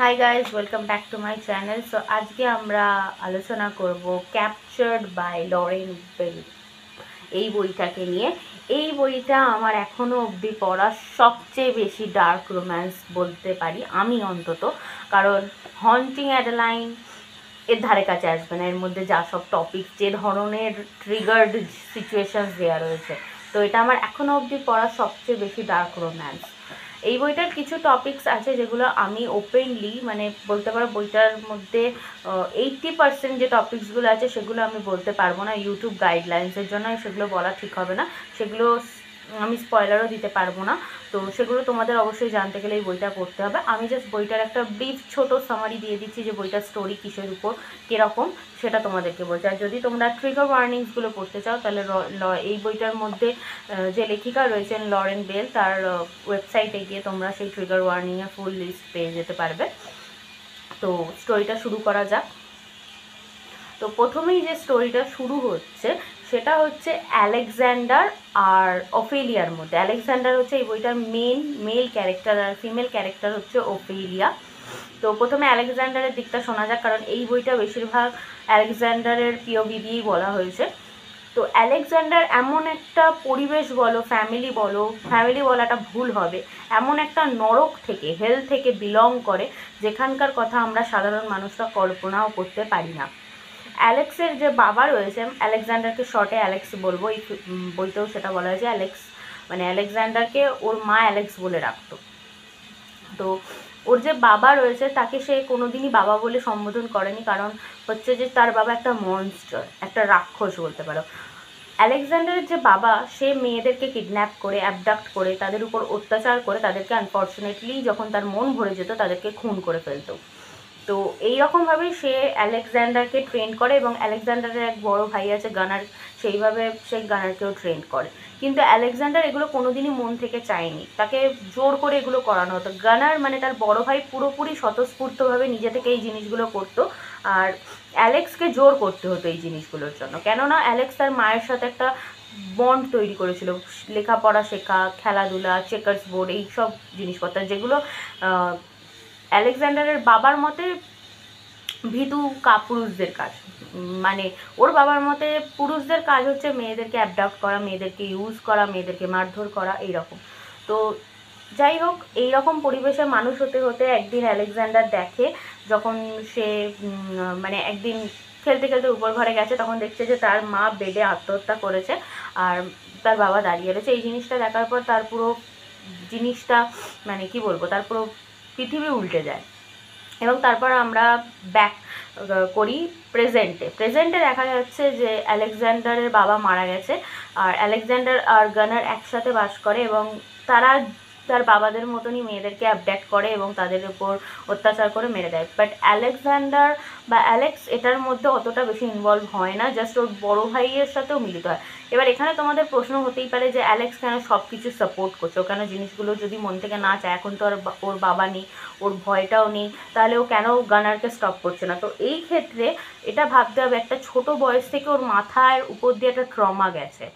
Hi guys, welcome back to my channel. So আজকে আমরা আলোচনা করব ক্যাপচার্ড বাই লরেন বেল এই বইটাকে নিয়ে। এই বইটা আমার এখনও অবধি পড়া সবচেয়ে বেশি ডার্ক রোম্যান্স বলতে পারি আমি অন্তত, কারণ হন্টিং অ্যাডেলাইন এর ধারে কাছে আসবে না। এর মধ্যে যা সব টপিক, যে ধরনের ট্রিগার্ড সিচুয়েশনস দেওয়া রয়েছে, তো এটা আমার এখনও অবধি পড়া সবচেয়ে বেশি ডার্ক রোম্যান্স। এই বইটার কিছু টপিকস আছে যেগুলো আমি ওপেনলি বলতে পারো বইটার মধ্যে 80% যে টপিকসগুলো আছে সেগুলো আমি বলতে পারবো না, ইউটিউব গাইডলাইন্সের জন্য সেগুলো বলা ঠিক হবে না, সেগুলো আমি স্পয়লারও দিতে পারবো না। তো সেগুলো তোমাদের অবশ্যই জানতে গেলে এই বইটা পড়তে হবে। আমি জাস্ট বইটার একটা ব্রিফ ছোট সামারি দিয়ে দিচ্ছি যে বইটার স্টোরি কিসের উপর কীরকম সেটা তোমাদেরকে বলছি। আর যদি তোমরা ট্রিগার ওয়ার্নিংসগুলো পড়তে চাও তাহলে এই বইটার মধ্যে যে লেখিকা রয়েছেন লরেন বেল, তার ওয়েবসাইটে গিয়ে তোমরা সেই ট্রিগার ওয়ার্নিংয়ের ফুল লিস্ট পেয়ে যেতে পারবে। তো স্টোরিটা শুরু করা যাক। তো প্রথমেই যে স্টোরিটা শুরু হচ্ছে সেটা হচ্ছে আলেকজান্ডার আর অফেলিয়ার মধ্যে। আলেকজান্ডার হচ্ছে এই বইটার মেল ক্যারেক্টার, আর ফিমেল ক্যারেক্টার হচ্ছে অফেলিয়া। তো প্রথমে আলেকজান্ডারের দিকটা শোনা যাক, কারণ এই বইটা বেশিরভাগ আলেকজান্ডারের পিওভি দিয়েই বলা হয়েছে। তো আলেকজান্ডার এমন একটা পরিবেশ বলো, ফ্যামিলি বলাটা ভুল হবে, এমন একটা নরক থেকে, হেল থেকে বিলং করে যেখানকার কথা আমরা সাধারণ মানুষরা কল্পনাও করতে পারি না। অ্যালেক্সের যে বাবা রয়েছে, আলেকজান্ডারকে শর্টে অ্যালেক্স বলবো, এই বইতেও সেটা বলা হয়েছে। আলেকজান্ডারকে ওর মা অ্যালেক্স বলে রাখতো। তো ওর যে বাবা রয়েছে তাকে সে কোনোদিনই বাবা বলে সম্বোধন করেনি, কারণ হচ্ছে যে তার বাবা একটা মনস্টার, একটা রাক্ষস বলতে পারো। আলেকজান্ডারের যে বাবা, সে মেয়েদেরকে কিডন্যাপ করে, অ্যাবডাক্ট করে, তাদের উপর অত্যাচার করে, তাদেরকে আনফর্চুনেটলি যখন তার মন ভরে যেত তাদেরকে খুন করে ফেলতো। তো এইরকমভাবেই সে আলেকজান্ডারকে ট্রেন করে, এবং আলেকজান্ডারের এক বড় ভাই আছে গানার, সেইভাবে সে গানারকেও ট্রেন করে। কিন্তু আলেকজান্ডার এগুলো কোনোদিনই মন থেকে চায়নি, তাকে জোর করে এগুলো করানো হতো। গানার তার বড় ভাই পুরোপুরি স্বতঃস্ফূর্তভাবে নিজে থেকে এই জিনিসগুলো করতো, আর অ্যালেক্সকে জোর করতে হতো এই জিনিসগুলোর জন্য। কেননা অ্যালেক্স তার মায়ের সাথে একটা বন্ড তৈরি করেছিল, লেখাপড়া শেখা, খেলাধুলা, চেকার্স বোর্ড, এই সব জিনিসপত্র যেগুলো আলেকজান্ডারের বাবার মতে ভীতু পুরুষদের কাজ। ওর বাবার মতে পুরুষদের কাজ হচ্ছে মেয়েদেরকে অ্যাবডাক্ট করা, মেয়েদেরকে ইউজ করা, মেয়েদেরকে মারধর করা, এইরকম। তো যাই হোক, এইরকম পরিবেশে মানুষ হতে হতে একদিন আলেকজান্ডার দেখে, যখন সে একদিন খেলতে খেলতে উপর ঘরে গেছে, তখন দেখছে যে তার মা বেডে আত্মহত্যা করেছে আর তার বাবা দাঁড়িয়ে রয়েছে। এই জিনিসটা দেখার পর তার পুরো জিনিসটা কি বলবো, তার পুরো পৃথিবী উল্টে যায়। এবং তারপর আমরা ব্যাক করি প্রেজেন্টে দেখা যাচ্ছে যে আলেকজান্ডারের বাবা মারা গেছে, আর আলেকজান্ডার আর গানার একসাথে বাস করে, এবং তারা তার বাবাদের মতনই মেয়েদেরকে অ্যাবডাক্ট করে এবং তাদের উপর অত্যাচার করে মেরে দেয়। বাট আলেকজান্ডার বা অ্যালেক্স এটার মধ্যে অতটা বেশি ইনভলভ হয় না, জাস্ট ওর বড় ভাইয়ের সাথেও মিলিত হয়। এবার এখানে তোমাদের প্রশ্ন হতেই পারে যে অ্যালেক্স কেন সব কিছু সাপোর্ট করছে, ও কেন জিনিসগুলো যদি মন থেকে না চায়, এখন তো আর ওর বাবা নেই, ওর ভয়টাও নেই, তাহলে ও কেন গানারকে স্টপ করছে না। তো এই ক্ষেত্রে এটা ভাবতে হবে, একটা ছোট বয়স থেকে ওর মাথার উপর দিয়ে একটা ট্রমা গেছে।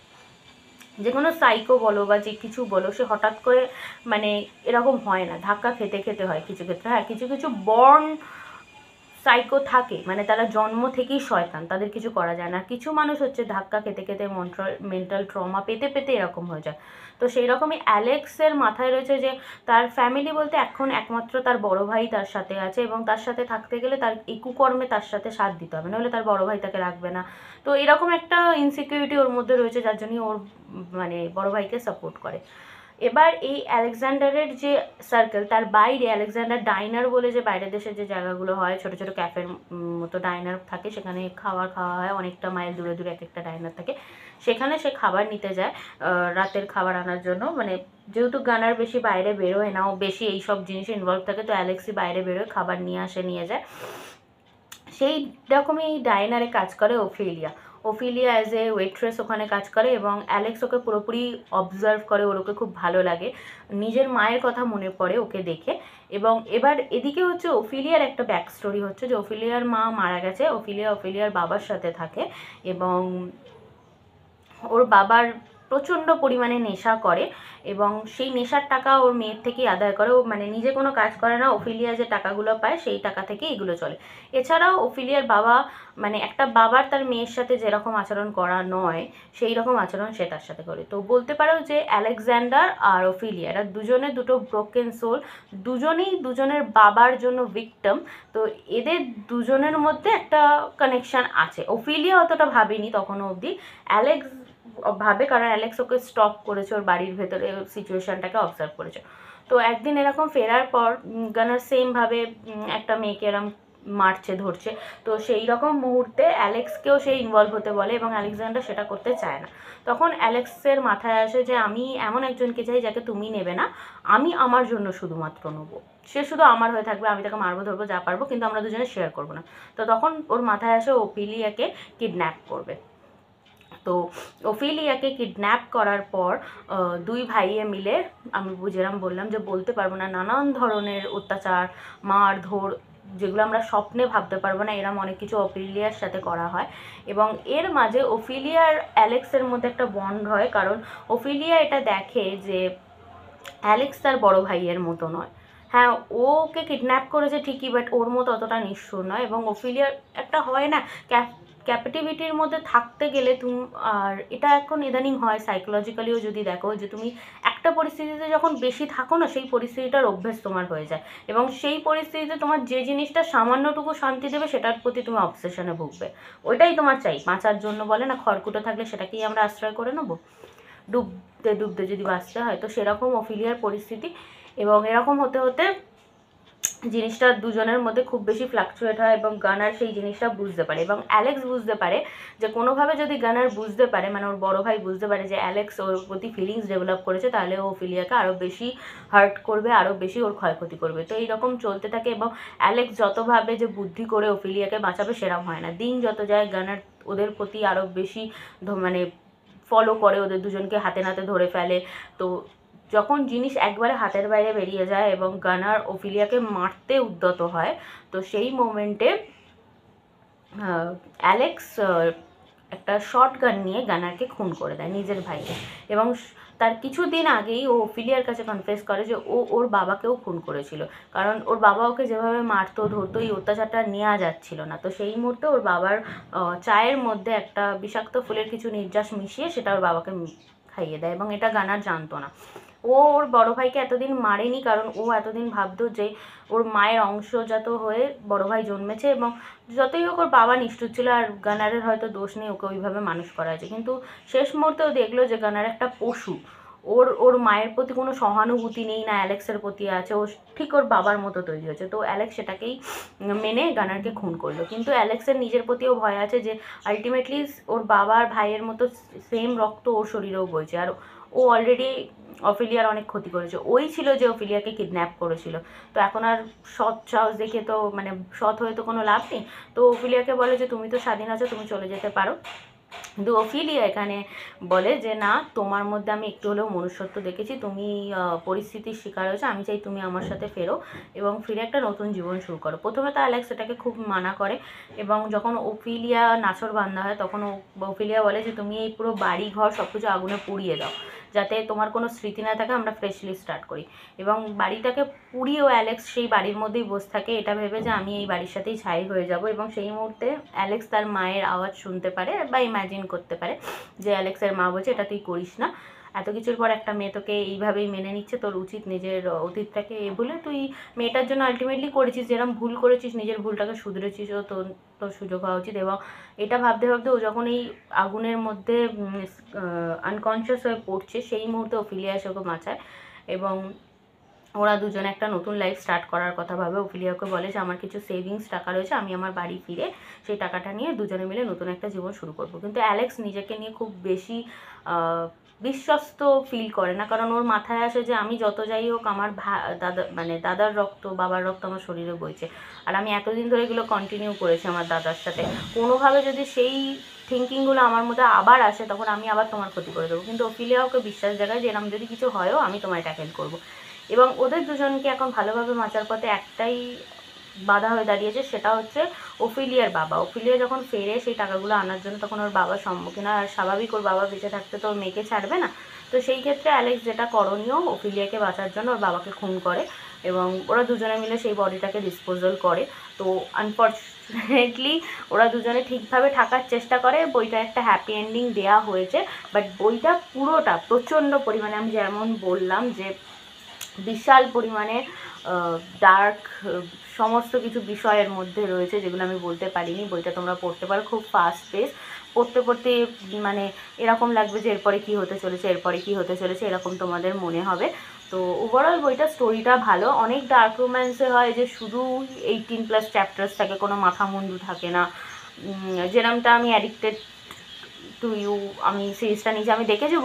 যে কোনো সাইকো বলো বা যে কিছু বলো, সে হঠাৎ করে এরকম হয় না, ধাক্কা খেতে খেতে হয় কিছু ক্ষেত্রে। হ্যাঁ, কিছু কিছু বর্ন সাইকো থাকে, তারা জন্ম থেকেই শয়তান, তাদের কিছু করা যায় না। কিছু মানুষ হচ্ছে ধাক্কা খেতে খেতে মেন্টাল ট্রমা পেতে পেতে এরকম হয়ে যায়। তো সেই রকমই অ্যালেক্সের মাথায় রয়েছে যে তার ফ্যামিলি বলতে এখন একমাত্র তার বড় ভাই তার সাথে আছে, এবং তার সাথে থাকতে গেলে তার এই কুকর্মে তার সাথে সাথ দিতে হবে, নাহলে তার বড় ভাই তাকে রাখবে না। তো এরকম একটা ইনসিকিউরিটি ওর মধ্যে রয়েছে, যার জন্যই ওর বড় ভাইকে সাপোর্ট করে। এবার এই আলেকজান্ডারের যে সার্কেল, তার বাইরে আলেকজান্ডার ডাইনার বলে যে বাইরের দেশের যে জায়গাগুলো হয়, ছোটো ছোটো ক্যাফের মতো ডাইনার থাকে, সেখানে খাওয়া হয়, অনেকটা মাইল দূরে দূরে এক একটা ডাইনার থাকে, সেখানে সে খাবার নিতে যায় রাতের খাবার আনার জন্য। যেহেতু গানার বেশি বাইরে বেরোয় না, ও বেশি এইসব জিনিসে ইনভলভ থাকে, তো অ্যালেক্সই বাইরে বেরোয়, খাবার নিয়ে যায়। সেই রকমই এই ডাইনারে কাজ করে ওফিলিয়া অ্যাজ এ ওয়েট্রেস ওখানে কাজ করে, এবং অ্যালেক্স ওকে পুরোপুরি অবজার্ভ করে, ওকে খুব ভালো লাগে, নিজের মায়ের কথা মনে পড়ে ওকে দেখে। এবং এবার এদিকে হচ্ছে ওফিলিয়ার একটা ব্যাক স্টোরি হচ্ছে যে ওফিলিয়ার মা মারা গেছে, ওফিলিয়ার বাবার সাথে থাকে, এবং ওর বাবার প্রচণ্ড পরিমাণে নেশা করে এবং সেই নেশার টাকা ওর মেয়ের থেকেই আদায় করে। ও মানে নিজে কোনো কাজ করে না, ওফিলিয়া যে টাকাগুলো পায় সেই টাকা থেকে এগুলো চলে। এছাড়াও ওফিলিয়ার বাবা মানে একটা বাবার তার মেয়ের সাথে যেরকম আচরণ করা নয় সেই রকম আচরণ সে তার সাথে করে। তো বলতে পারো যে আলেকজান্ডার আর ওফিলিয়া এরা দুজনে দুটো ব্রোকেন সোল, দুজনেই দুজনের বাবার জন্য ভিক্টিম। তো এদের দুজনের মধ্যে একটা কানেকশান আছে। ওফিলিয়া অতটা ভাবেনি তখনও অবধি, অ্যালেক্স ভাবে, কারণ অ্যালেক্স ওকে স্টপ করেছে, ওর বাড়ির ভেতরে সিচুয়েশানটাকে অবজার্ভ করেছে। তো একদিন এরকম ফেরার পর গানার সেমভাবে একটা মেয়েকে এরকম মারছে ধরছে। তো সেই রকম মুহূর্তে অ্যালেক্সকেও সে ইনভলভ হতে বলে এবং আলেকজান্ডার সেটা করতে চায় না। তখন অ্যালেক্সের মাথায় আসে যে আমি এমন একজনকে চাই যাকে তুমি নেবে না, আমি আমার জন্য শুধুমাত্র নেবো, সে শুধু আমার হয়ে থাকবে, আমি তাকে মারবো ধরবো যা পারবো, কিন্তু আমরা দুজনে শেয়ার করবো না। তো তখন ওর মাথায় আসে ওফিলিয়াকে কিডন্যাপ করবে। তো ওফিলিয়াকে কিডন্যাপ করার পর দুই ভাইয়ে মিলে, আমি যেরকম বললাম যে বলতে পারবো না, নানান ধরনের অত্যাচার মারধর যেগুলো আমরা স্বপ্নে ভাবতে পারবো না, এরম অনেক কিছু ওফিলিয়ার সাথে করা হয়। এবং এর মাঝে ওফিলিয়া আর অ্যালেক্সের মধ্যে একটা বন্ড হয়, কারণ ওফিলিয়া এটা দেখে যে অ্যালেক্স তার বড় ভাইয়ের মতো নয়। হ্যাঁ, ওকে কিডন্যাপ করেছে ঠিকই, বাট ওর মতো অতটা নিষ্ঠুর নয়। এবং ওফিলিয়ার একটা হয় না ক্যাপিটিভিটির মধ্যে থাকতে গেলে তুমি, আর এটা এখন ইদানিং হয় সাইকোলজিক্যালিও যদি দেখো, যে তুমি একটা পরিস্থিতিতে যখন বেশি থাকো না, সেই পরিস্থিতিটার অভ্যেস তোমার হয়ে যায় এবং সেই পরিস্থিতিতে তোমার যে জিনিসটা সামান্যটুকু শান্তি দেবে সেটার প্রতি তুমি অবসেশনে ভুগবে, ওইটাই তোমার চাই। বাঁচার জন্য বলে না, খড়কুটো থাকলে সেটাকেই আমরা আশ্রয় করে নেবো, ডুবতে ডুবতে যদি বাঁচতে হয়। তো সেরকম ওফিলিয়ার পরিস্থিতি। এবং এরকম হতে হতে জিনিসটা দুজনের মধ্যে খুব বেশি ফ্লাকচুয়েট হয় এবং গানার সেই জিনিসটা বুঝতে পারে এবং অ্যালেক্স বুঝতে পারে যে কোনোভাবে যদি গানার বুঝতে পারে, মানে ওর বড় ভাই বুঝতে পারে যে অ্যালেক্স ওর প্রতি ফিলিংস ডেভেলপ করেছে, তাহলে ও ওফিলিয়াকে আরও বেশি হার্ট করবে, আরও বেশি ওর ক্ষয়ক্ষতি করবে। তো এইরকম চলতে থাকে এবং অ্যালেক্স যতভাবে যে বুদ্ধি করে ওফিলিয়াকে বাঁচাবে সেরকম হয় না। দিন যত যায় গানার ওদের প্রতি আরও বেশি মানে ফলো করে, ওদের দুজনকে হাতে নাতে ধরে ফেলে। তো যখন জিনিস একবারে হাতের বাইরে বেরিয়ে যায় এবং গানার ওফিলিয়াকে মারতে উদ্যত হয়, তো সেই মোমেন্টে অ্যালেক্স একটা শর্ট গান নিয়ে গানারকে খুন করে দেয়, নিজের ভাইকে। এবং তার কিছুদিন আগেই ও ওফিলিয়ার কাছে কনফেস করে যে ও ওর বাবাকেও খুন করেছিল, কারণ ওর বাবা ওকে যেভাবে মারতো ধরতো এই অত্যাচারটা নেওয়া যাচ্ছিল না। তো সেই মুহূর্তে ওর বাবার চায়ের মধ্যে একটা বিষাক্ত ফুলের কিছু নির্যাস মিশিয়ে সেটা ওর বাবাকে খাইয়ে দেয় এবং এটা গানার জানতো না। ও ওর বড় ভাইকে এতদিন মারেনি, কারণ ও এতদিন ভাবতো যে ওর মায়ের অংশজাত হয়ে বড় ভাই জন্মেছে এবং যতই হোক ওর বাবা নিষ্ঠুর ছিল আর গানারের হয়তো দোষ নেই, ওকে ওইভাবে মানুষ করা হয়েছে। কিন্তু শেষ মুহূর্তেও দেখলো যে গানার একটা পশু, ওর মায়ের প্রতি কোনো সহানুভূতি নেই, না অ্যালেক্সের প্রতি আছে, ও ঠিক ওর বাবার মতো তৈরি হয়েছে। তো অ্যালেক্স সেটাকেই মেনে গানারকে খুন করলো। কিন্তু অ্যালেক্সের নিজের প্রতিও ভয় আছে যে আলটিমেটলি ওর বাবার ভাইয়ের মতো সেম রক্ত ওর শরীরেও বইছে, আর ও অলরেডি অফিলিয়ার অনেক ক্ষতি করেছে। ওই ছিল যে অফিলিয়াকে কিডন্যাপ করেছিল। তো এখন আর সৎ সাহস দেখে তো মানে সৎ হয়ে তো কোনো লাভ নেই। তো অফিলিয়াকে বলে যে তুমি তো স্বাধীন আছো, তুমি চলে যেতে পারো। কিন্তু অফিলিয়া এখানে বলে যে না, তোমার মধ্যে আমি একটু হলেও মনুষ্যত্ব দেখেছি, তুমি পরিস্থিতির শিকার হয়েছো, আমি চাই তুমি আমার সাথে ফেরো এবং ফিরে একটা নতুন জীবন শুরু করো। প্রথমে তো অ্যালেক্স এটাকে খুব মানা করে এবং যখন অফিলিয়া নাছোড়বান্দা হয় তখন অফিলিয়া বলে যে তুমি এই পুরো বাড়ি ঘর সব কিছু আগুনে পুড়িয়ে দাও, যাতে তোমার কোনো স্মৃতি না থাকে, আমরা ফ্রেশলি স্টার্ট করি। এবং বাড়িটাকে পুড়িয়েও অ্যালেক্স সেই বাড়ির মধ্যেই বসে থাকে, এটা ভেবে যে আমি এই বাড়ির সাথেই ছাই হয়ে যাব। এবং সেই মুহূর্তে অ্যালেক্স তার মায়ের আওয়াজ শুনতে পারে বা ইম্যাজিন করতে পারে যে অ্যালেক্সের মা বলছে এটা তুই করিস না, এত কিছুর পর একটা মেয়ে তোকে এইভাবেই মেনে নিচ্ছে, তোর উচিত নিজের অতীতটাকে ভুলে তুই মেয়েটার জন্য আলটিমেটলি করেছিস, যেরকম ভুল করেছিস নিজের ভুলটাকে শুধরেছিস, ও তোর সুযোগ হওয়া উচিত। এবং এটা ভাবতে ভাবতে ও যখন এই আগুনের মধ্যে আনকনশিয়াস হয়ে পড়ছে, সেই মুহূর্তে ওফিলিয়া এসে ওকে বাঁচায় এবং ওরা দুজনে একটা নতুন লাইফ স্টার্ট করার কথা ভাবে। ওফিলিয়াকে বলে যে আমার কিছু সেভিংস টাকা রয়েছে, আমি আমার বাড়ি ফিরে সেই টাকাটা নিয়ে দুজনে মিলে নতুন একটা জীবন শুরু করব। কিন্তু অ্যালেক্স নিজেকে নিয়ে খুব বেশি বিশ্বস্ত ফিল করে না, কারণ ওর মাথায় আসে যে আমি যত যাই হোক আমার দাদার রক্ত বাবার রক্ত আমার শরীরে বইছে, আর আমি এতদিন ধরে এগুলো কন্টিনিউ করেছি আমার দাদার সাথে, কোনোভাবে যদি সেই থিঙ্কিংগুলো আমার মধ্যে আবার আসে তখন আমি আবার তোমার ক্ষতি করে দেবো। কিন্তু ওফিলিয়া ওকে বিশ্বাস জাগায় যে এরকম যদি কিছু হয়ও আমি তোমায় ট্যাকেল করবো। এবং ওদের দুজনকে এখন ভালোভাবে বাঁচার পথে একটাই বাধা হয়ে দাঁড়িয়েছে সেটা হচ্ছে ওফিলিয়ার বাবা। ওফিলিয়া যখন ফেরে সেই টাকাগুলো আনার জন্য, তখন ওর বাবার সম্মুখীন হয়। আর স্বাভাবিক, ওর বাবা বেঁচে থাকতে তো ওর মেয়েকে ছাড়বে না। তো সেই ক্ষেত্রে অ্যালেক্স যেটা করণীয়, ওফিলিয়াকে বাঁচার জন্য ওর বাবাকে খুন করে এবং ওরা দুজনে মিলে সেই বডিটাকে ডিসপোজাল করে। তো আনফর্চুনেটলি ওরা দুজনে ঠিকভাবে থাকার চেষ্টা করে। বইটা একটা হ্যাপি এন্ডিং দেওয়া হয়েছে, বাট বইটা পুরোটা প্রচণ্ড পরিমাণে, আমি যেমন বললাম যে বিশাল পরিমাণে ডার্ক সমস্ত কিছু বিষয়ের মধ্যে রয়েছে, যেগুলো আমি বলতে পারিনি। বইটা তোমরা পড়তে পারো, খুব ফাস্ট পেস। পড়তে পড়তে মানে এরকম লাগবে যে এরপরে কী হতে চলেছে, এরপরে কী হতে চলেছে, এরকম তোমাদের মনে হবে। তো ওভারঅল বইটা স্টোরিটা ভালো। অনেক ডার্ক রোম্যান্সে হয় যে শুধু 18+ চ্যাপ্টার্স থাকে, কোনো মাথা মুন্ডু থাকে না। যেরকমটা আমি অ্যাডিক্টেড টু ইউ, আমি সিরিজটা নিয়েছি, আমি দেখেছি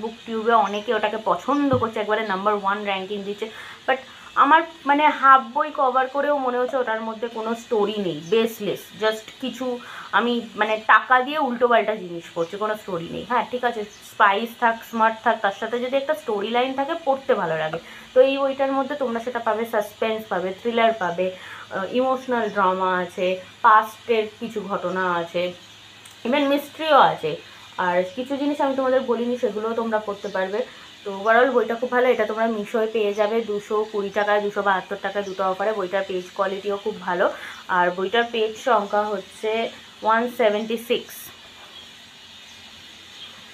বুকটিউবে অনেকে ওটাকে পছন্দ করছে, একবারে নাম্বার 1 র্যাঙ্কিং দিচ্ছে। বাট আমার মানে হাফ বই কভার করেও মনে হচ্ছে ওটার মধ্যে কোনো স্টোরি নেই, বেসলেস, জাস্ট কিছু আমি মানে টাকা দিয়ে উল্টোপাল্টা জিনিস পড়ছি, কোনো স্টোরি নেই। হ্যাঁ ঠিক আছে, স্পাইস থাক, স্মার্ট থাক, তার সাথে যদি একটা স্টোরি লাইন থাকে, পড়তে ভালো লাগে। তো এই বইটার মধ্যে তোমরা সেটা পাবে, সাসপেন্স পাবে, থ্রিলার পাবে, ইমোশনাল ড্রামা আছে, পাস্টের কিছু ঘটনা আছে, ইভেন মিস্ট্রিও আছে। আর কিছু জিনিস আমি তোমাদের বলিনি, সেগুলোও তোমরা পড়তে পারবে। তো ওভারঅল বইটা খুব ভালো। এটা তোমরা মিশোয় পেয়ে যাবে 220 টাকায়, 272 টাকায়, দুটো অফারে। বইটার পেজ কোয়ালিটিও খুব ভালো, আর বইটার পেজ সংখ্যা হচ্ছে 176।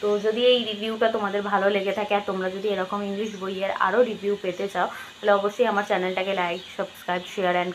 তো যদি এই রিভিউটা তোমাদের ভালো লেগে থাকে, আর তোমরা যদি এরকম ইংলিশ বইয়ের আরও রিভিউ পেতে চাও, তাহলে অবশ্যই আমার চ্যানেলটাকে লাইক, সাবস্ক্রাইব, শেয়ার অ্যান্ড